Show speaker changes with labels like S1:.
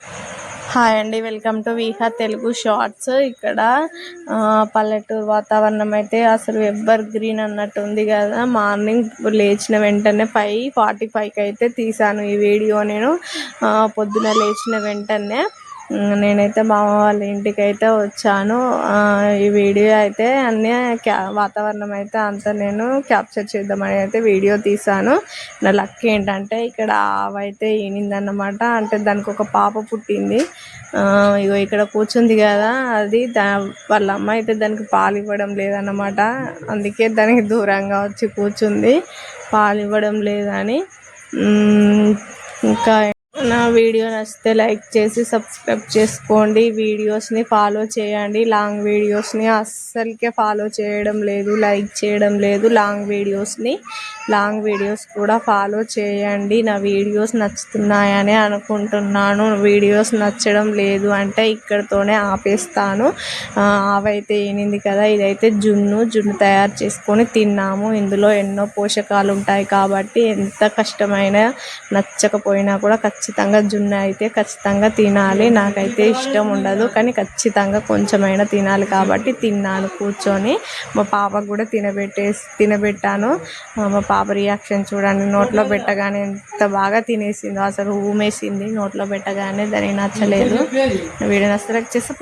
S1: Hi అండి, welcome to Viha Telugu shorts. ఇక్కడ పల్లెటూరు వాతావరణం అయితే అసలు ఎవర్ గ్రీన్ అన్నట్టు ఉంది కదా. మార్నింగ్ లేచిన వెంటనే 5:45కి అయితే తీసాను ఈ వీడియో. నేను పొద్దున లేచిన వెంటనే నేనైతే మా అమ్మ వాళ్ళ ఇంటికి అయితే వచ్చాను. ఈ వీడియో అయితే అన్నీ వాతావరణం అయితే అంతా నేను క్యాప్చర్ చేద్దామని అయితే వీడియో తీసాను. నా లక్ ఏంటంటే ఇక్కడ ఆవైతే ఈనిందన్నమాట. అంటే దానికి ఒక పాప పుట్టింది. ఇగో ఇక్కడ కూర్చుంది కదా, అది వాళ్ళ అమ్మ అయితే దానికి పాలు ఇవ్వడం లేదన్నమాట. అందుకే దానికి దూరంగా వచ్చి కూర్చుంది, పాలు ఇవ్వడం లేదని. ఇంకా నా వీడియో నచ్చితే లైక్ చేసి సబ్స్క్రైబ్ చేసుకోండి. వీడియోస్ని ఫాలో చేయండి. లాంగ్ వీడియోస్ని అస్సలకే ఫాలో చేయడం లేదు, లైక్ చేయడం లేదు. లాంగ్ వీడియోస్ కూడా ఫాలో చేయండి. నా వీడియోస్ నచ్చుతున్నాయని అనుకుంటున్నాను. వీడియోస్ నచ్చడం లేదు అంటే ఇక్కడితోనే ఆపేస్తాను. అవైతే ఏనింది కదా, ఇదైతే జున్ను తయారు చేసుకొని తిన్నాము. ఇందులో ఎన్నో పోషకాలు ఉంటాయి కాబట్టి ఎంత కష్టమైనా నచ్చకపోయినా కూడా ఖచ్చితంగా జున్ను అయితే ఖచ్చితంగా తినాలి. నాకైతే ఇష్టం ఉండదు కానీ ఖచ్చితంగా కొంచెమైనా తినాలి కాబట్టి తిన్నాను కూర్చొని. మా పాపకు కూడా తినబెట్టాను. మా పాప రియాక్షన్ చూడండి, నోట్లో పెట్టగానే ఎంత బాగా తినేసిందో, అసలు ఊమేసింది నోట్లో పెట్టగానే. దానికి నచ్చలేదు. వీడియో నచ్చితే లైక్ చేస్తే